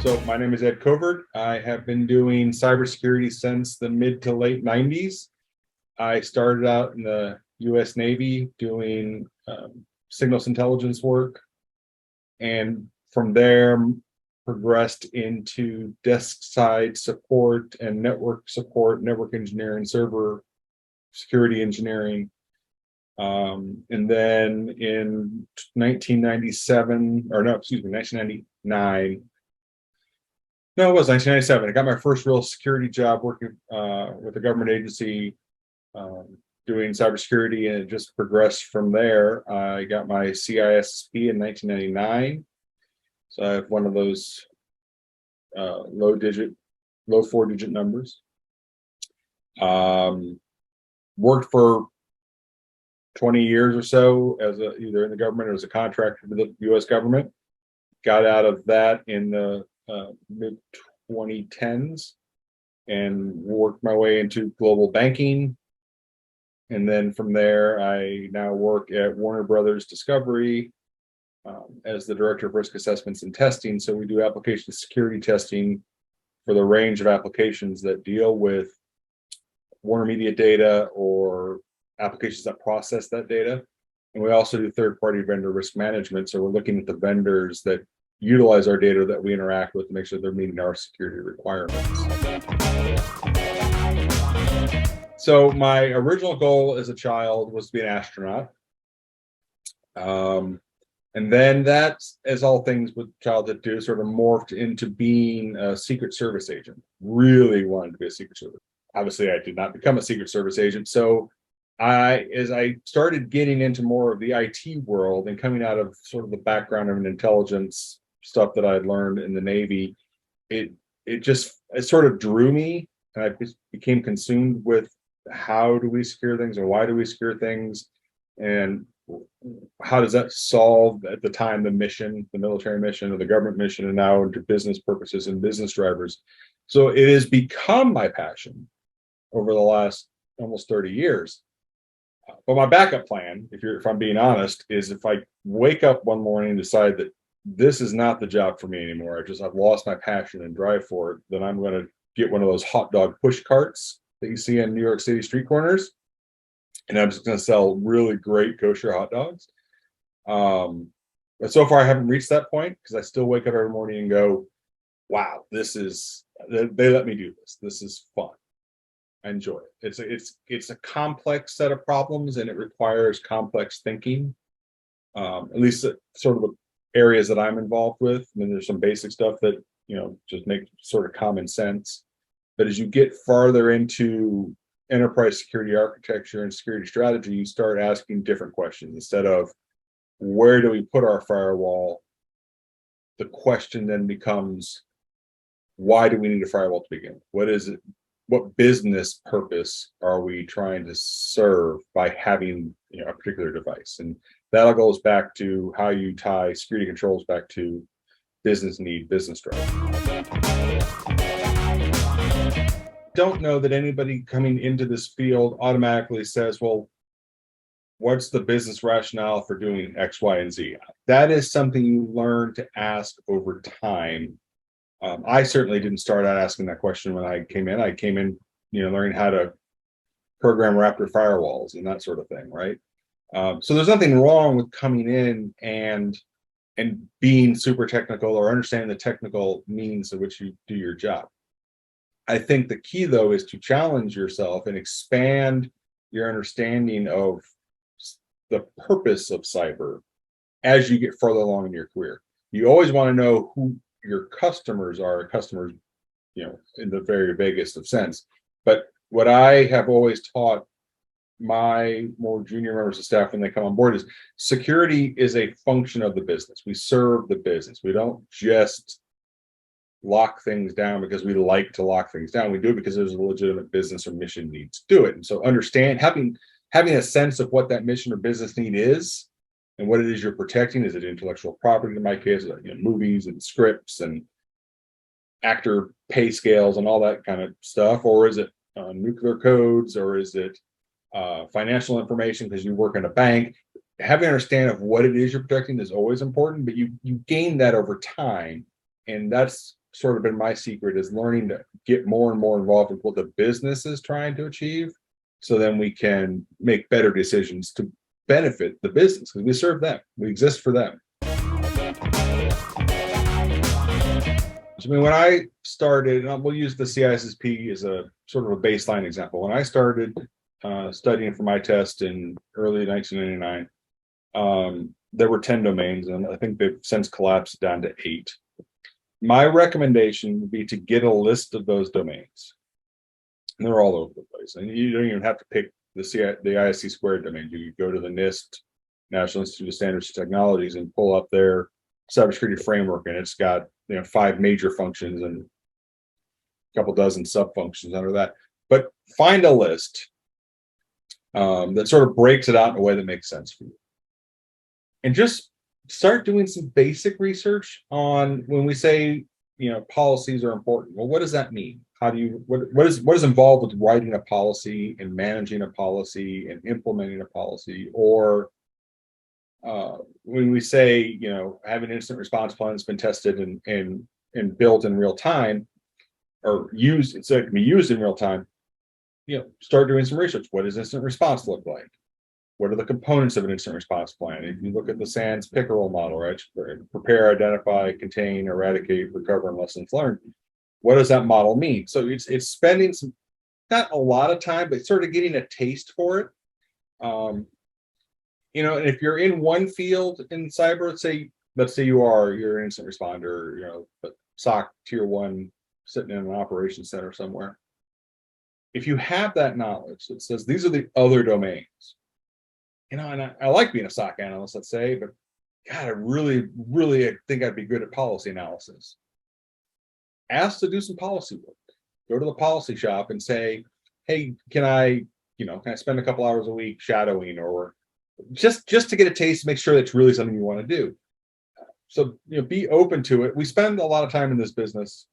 So my name is Ed Covert. I have been doing cybersecurity since the mid to late 90s. I started out in the US Navy doing signals intelligence work, and from there progressed into desk side support and network support, network engineering, server security engineering. And then in 1997, or no, excuse me, 1999. No, it was 1997. I got my first real security job working with a government agency doing cybersecurity, and it just progressed from there. I got my CISSP in 1999. So I have one of those low 4-digit numbers. Worked for 20 years or so as either in the government or as a contractor to the US government. Got out of that in the mid 2010s and worked my way into global banking. And then from there, I now work at Warner Brothers Discovery as the Director of Risk Assessments and Testing. So we do application security testing for the range of applications that deal with Warner Media data or applications that process that data. And we also do third-party vendor risk management. So we're looking at the vendors that utilize our data that we interact with to make sure they're meeting our security requirements. So my original goal as a child was to be an astronaut. And then that, as all things with childhood do, sort of morphed into being a Secret Service agent. Really wanted to be a Secret Service. Obviously, I did not become a Secret Service agent. So as I started getting into more of the IT world and coming out of sort of the background of an intelligence stuff that I'd learned in the Navy, it sort of drew me, and I became consumed with how do we secure things and why do we secure things, and how does that solve at the time the mission, the military mission or the government mission, and now into business purposes and business drivers. So it has become my passion over the last almost 30 years. But my backup plan, if I'm being honest, is if I wake up one morning and decide that this is not the job for me anymore, I've lost my passion and drive for it, then I'm going to get one of those hot dog push carts that you see in New York City street corners, and I'm just going to sell really great kosher hot dogs. But so far I haven't reached that point, because I still wake up every morning and go, wow, they let me do this. This is fun. I enjoy it. It's a complex set of problems, and it requires complex thinking. At least sort of the areas that I'm involved with. I mean, there's some basic stuff that just make sort of common sense. But as you get farther into enterprise security architecture and security strategy, you start asking different questions. Instead of where do we put our firewall, the question then becomes, why do we need a firewall to begin with? What is it? What business purpose are we trying to serve by having a particular device? And that all goes back to how you tie security controls back to business need, business drive. Don't know that anybody coming into this field automatically says, well, what's the business rationale for doing X, Y, and Z? That is something you learn to ask over time. I certainly didn't start out asking that question when I came in. I came in, learning how to program Raptor firewalls and that sort of thing, right? So there's nothing wrong with coming in and being super technical or understanding the technical means in which you do your job. I think the key, though, is to challenge yourself and expand your understanding of the purpose of cyber as you get further along in your career. You always want to know who your customers are, in the very vaguest of sense. But what I have always taught my more junior members of staff when they come on board is security is a function of the business. We serve the business. We don't just lock things down because we like to lock things down. We do it because there's a legitimate business or mission need to do it. And so having a sense of what that mission or business need is and what it is you're protecting. Is it intellectual property in my case, movies and scripts and actor pay scales and all that kind of stuff? Or is it nuclear codes? Or is it financial information because you work in a bank? Having an understanding of what it is you're protecting is always important, but you gain that over time. And that's sort of been my secret, is learning to get more and more involved with what the business is trying to achieve, so then we can make better decisions to benefit the business, because we serve them, we exist for them. I mean, when I started, and we'll use the CISSP as a sort of a baseline example. When I started studying for my test in early 1999, there were 10 domains, and I think they've since collapsed down to 8. My recommendation would be to get a list of those domains. And they're all over the place. And you don't even have to pick the ISC squared domains. You could go to the NIST, National Institute of Standards and Technologies, and pull up their cybersecurity framework, and it's got 5 major functions and a couple dozen sub functions under that. But find a list that sort of breaks it out in a way that makes sense for you, and just start doing some basic research on, when we say policies are important, well, what does that mean? How do you what is involved with writing a policy and managing a policy and implementing a policy? Or when we say having an incident response plan that's been tested and built in real time, or used, so it can be used in real time, start doing some research. What does incident response look like? What are the components of an incident response plan? If you look at the SANS Pickerel model, right? Prepare, identify, contain, eradicate, recover, and lessons learned. What does that model mean? So it's spending not a lot of time, but sort of getting a taste for it. And if you're in one field in cyber, let's say you're an incident responder, but SOC tier 1, sitting in an operations center somewhere. If you have that knowledge that says these are the other domains, and I like being a SOC analyst, let's say, but God, I really think I'd be good at policy analysis. Ask to do some policy work. Go to the policy shop and say, hey, can I spend a couple hours a week shadowing, or just to get a taste, make sure that's really something you want to do. So be open to it. We spend a lot of time in this business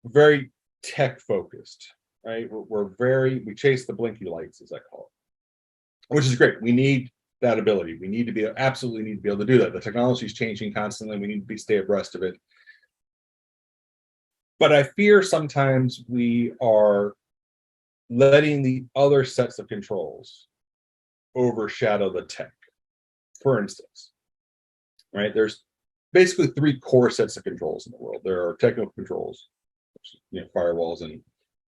very tech focused, right? We chase the blinky lights, as I call it, which is great. We need that ability. We absolutely need to be able to do that. The technology is changing constantly. We need to stay abreast of it. But I fear sometimes we are letting the other sets of controls overshadow the tech. For instance, right? There's basically 3 core sets of controls in the world. There are technical controls, firewalls and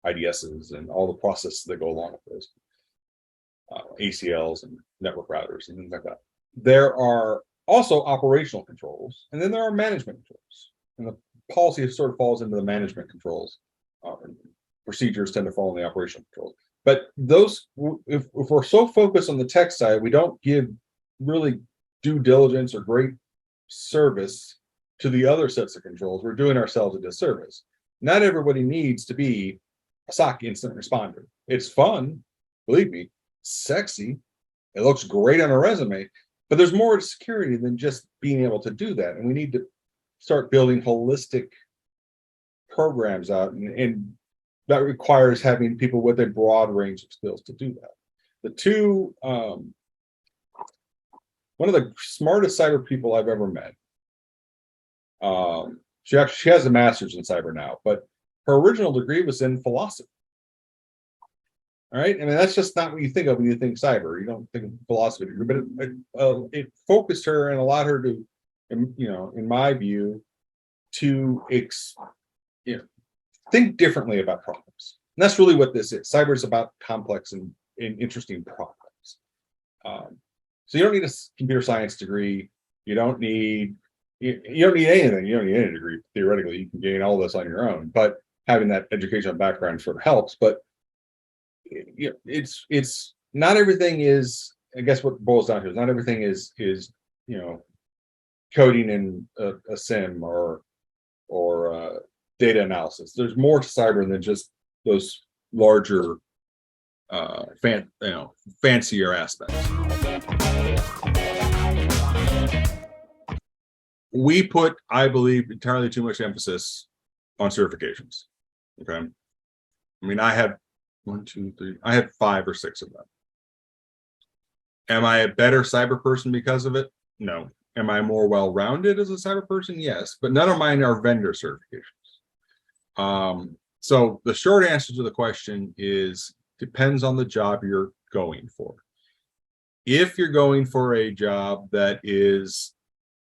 IDSs and all the processes that go along with those, ACLs and network routers and things like that. There are also operational controls, and then there are management controls. And the policy sort of falls into the management controls. Procedures tend to fall in the operational controls. But those, if we're so focused on the tech side, we don't give really due diligence or great service to the other sets of controls. We're doing ourselves a disservice. Not everybody needs to be a SOC incident responder. It's fun, believe me, sexy. It looks great on a resume, but there's more to security than just being able to do that. And we need to start building holistic programs out, and that requires having people with a broad range of skills to do that. One of the smartest cyber people I've ever met, she has a master's in cyber now, but her original degree was in philosophy. All right, I mean, that's just not what you think of when you think cyber. You don't think of philosophy degree, but it focused her and allowed her to, in my view, to think differently about problems. And that's really what this is. Cyber is about complex and interesting problems. So you don't need a computer science degree. You don't need anything. You don't need any degree. Theoretically, you can gain all this on your own. But having that educational background sort of helps. But it's not everything is. I guess what it boils down to is not everything is coding in a SIM or data analysis. There's more to cyber than just those larger, fancier aspects. We put, I believe, entirely too much emphasis on certifications. Okay, I mean, I have 5 or 6 of them. Am I a better cyber person because of it? No, Am I more well-rounded as a cyber person? Yes, but none of mine are vendor certifications. So the short answer to the question is depends on the job you're going for. If you're going for a job that is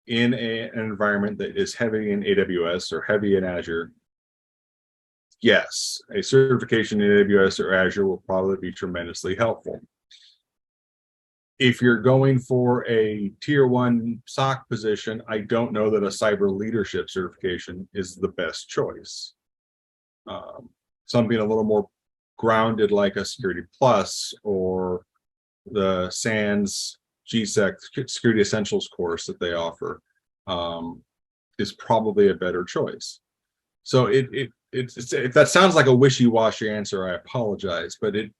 in an environment that is heavy in AWS or heavy in Azure, yes, a certification in AWS or Azure will probably be tremendously helpful. If you're going for a tier 1 SOC position, I don't know that a cyber leadership certification is the best choice. Something a little more grounded like a Security Plus or the SANS GSEC Security Essentials course that they offer is probably a better choice. So if that sounds like a wishy-washy answer, I apologize, but it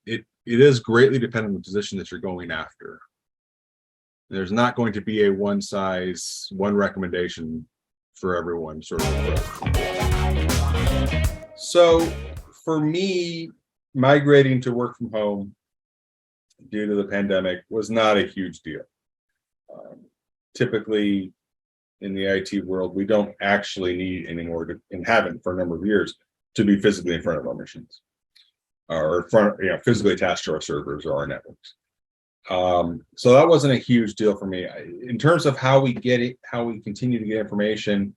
is greatly dependent on the position that you're going after. There's not going to be a one recommendation for everyone sort of approach. So for me, migrating to work from home due to the pandemic was not a huge deal. Typically in the IT world, we don't actually need anymore and haven't for a number of years to be physically in front of our machines or physically attached to our servers or our networks. So that wasn't a huge deal for me. In terms of how we continue to get information,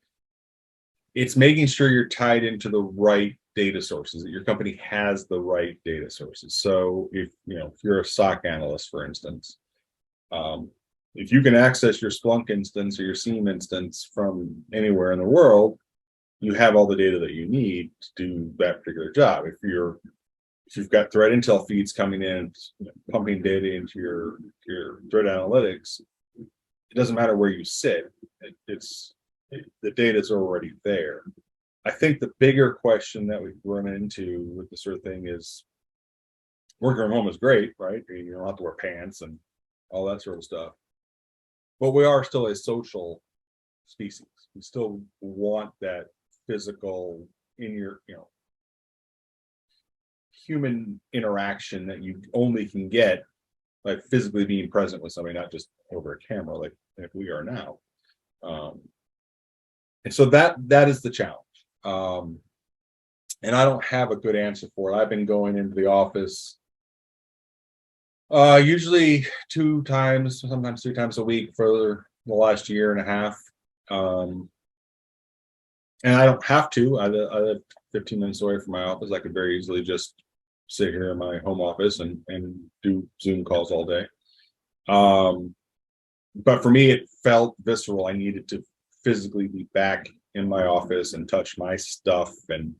it's making sure you're tied into the right data sources, that your company has the right data sources. So if you're a SOC analyst, for instance, if you can access your Splunk instance or your SIEM instance from anywhere in the world, you have all the data that you need to do that particular job. If you've got threat intel feeds coming in, pumping data into your threat analytics, it doesn't matter where you sit. The data is already there. I think the bigger question that we've run into with this sort of thing is working from home is great, right? You don't have to wear pants and all that sort of stuff. But we are still a social species. We still want that physical human interaction that you only can get by physically being present with somebody, not just over a camera like we are now. And so that is the challenge. And I don't have a good answer for it. I've been going into the office usually 2 times, sometimes 3 times a week for the last year and a half. And I don't have to. I live 15 minutes away from my office. I could very easily just sit here in my home office and do Zoom calls all day. But for me, it felt visceral. I needed to physically be back in my office and touch my stuff and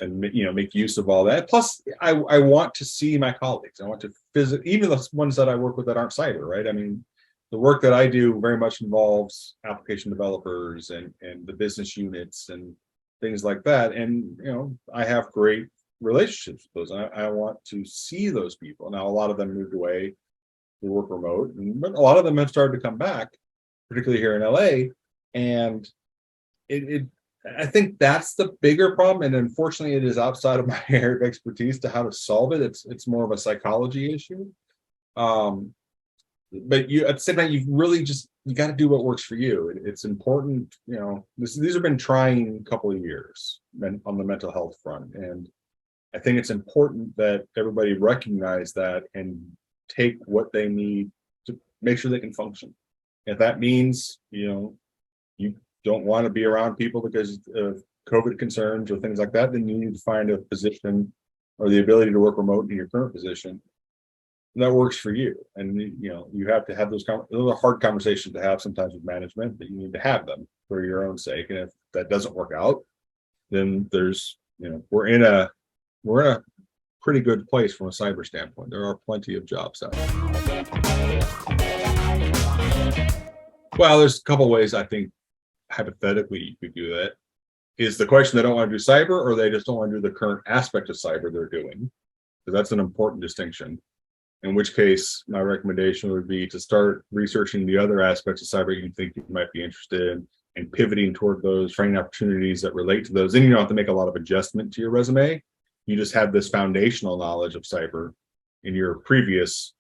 make use of all that. Plus, I want to see my colleagues. I want to visit even the ones that I work with that aren't cyber, right? I mean, the work that I do very much involves application developers and the business units and things like that. And I have great relationships with those. I want to see those people. Now, a lot of them moved away to work remote, but a lot of them have started to come back, particularly here in LA. And I think that's the bigger problem. And unfortunately, it is outside of my area of expertise to how to solve it. It's more of a psychology issue. But at the same time, you got to do what works for you. It's important. These have been trying couple of years on the mental health front. And I think it's important that everybody recognize that and take what they need to make sure they can function. If that means, you don't want to be around people because of COVID concerns or things like that, then you need to find a position or the ability to work remote in your current position that works for you. And you have to have those are hard conversations to have sometimes with management, but you need to have them for your own sake. And if that doesn't work out, then we're in a pretty good place from a cyber standpoint. There are plenty of jobs out there. Well, there's a couple ways I think hypothetically you could do that. Is the question they don't want to do cyber, or they just don't want to do the current aspect of cyber they're doing? Because that's an important distinction. In which case, my recommendation would be to start researching the other aspects of cyber you think you might be interested in and pivoting toward those training opportunities that relate to those. Then you don't have to make a lot of adjustment to your resume. You just have this foundational knowledge of cyber in your previous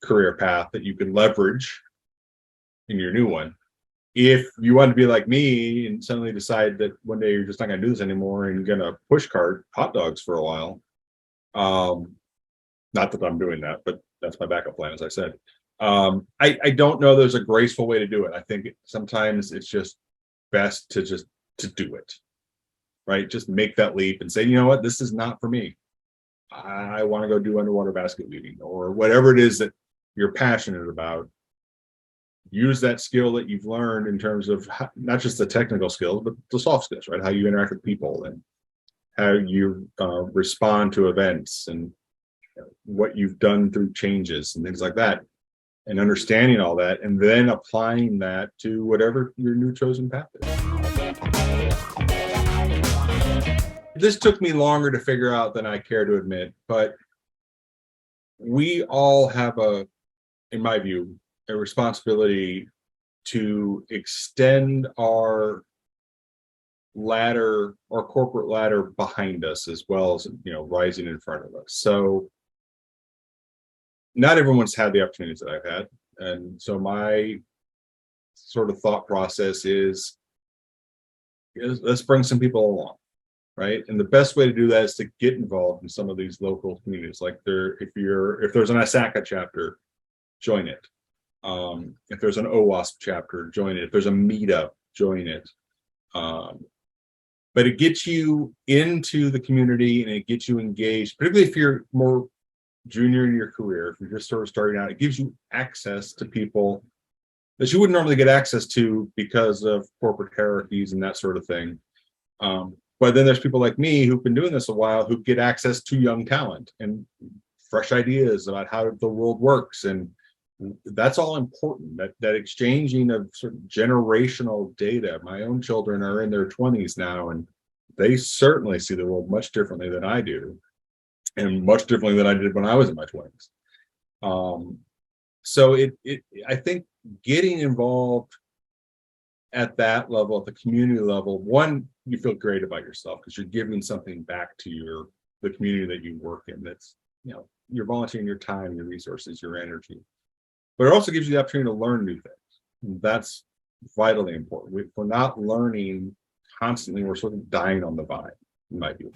career path that you can leverage in your new one. If you want to be like me and suddenly decide that one day you're just not going to do this anymore and you're going to push cart hot dogs for a while, not that I'm doing that, but that's my backup plan, as I said. I don't know there's a graceful way to do it. I think sometimes it's just best to do it, right? Just make that leap and say, you know what, this is not for me. I want to go do underwater basket weaving or whatever it is that you're passionate about. Use that skill that you've learned in terms of not just the technical skills, but the soft skills, right? How you interact with people and how you respond to events and what you've done through changes and things like that, and understanding all that, and then applying that to whatever your new chosen path is. This took me longer to figure out than I care to admit, but we all have in my view, a responsibility to extend our ladder, our corporate ladder behind us, as well as, rising in front of us. So not everyone's had the opportunities that I've had. And so my sort of thought process is let's bring some people along, right? And the best way to do that is to get involved in some of these local communities. Like if there's an Osaka chapter, join it. If there's an OWASP chapter, join it. If there's a meetup, join it. But it gets you into the community and it gets you engaged, particularly if you're more junior in your career, if you're just sort of starting out. It gives you access to people that you wouldn't normally get access to because of corporate hierarchies and that sort of thing. But then there's people like me who've been doing this a while who get access to young talent and fresh ideas about how the world works. And that's all important, that exchanging of sort of generational data. My own children are in their 20s now, and they certainly see the world much differently than I do, and much differently than I did when I was in my 20s. So I think getting involved at that level, at the community level, one, you feel great about yourself because you're giving something back to the community that you work in. That's, you're volunteering your time, your resources, your energy. But it also gives you the opportunity to learn new things. That's vitally important. If we're not learning constantly, we're sort of dying on the vine, in my view.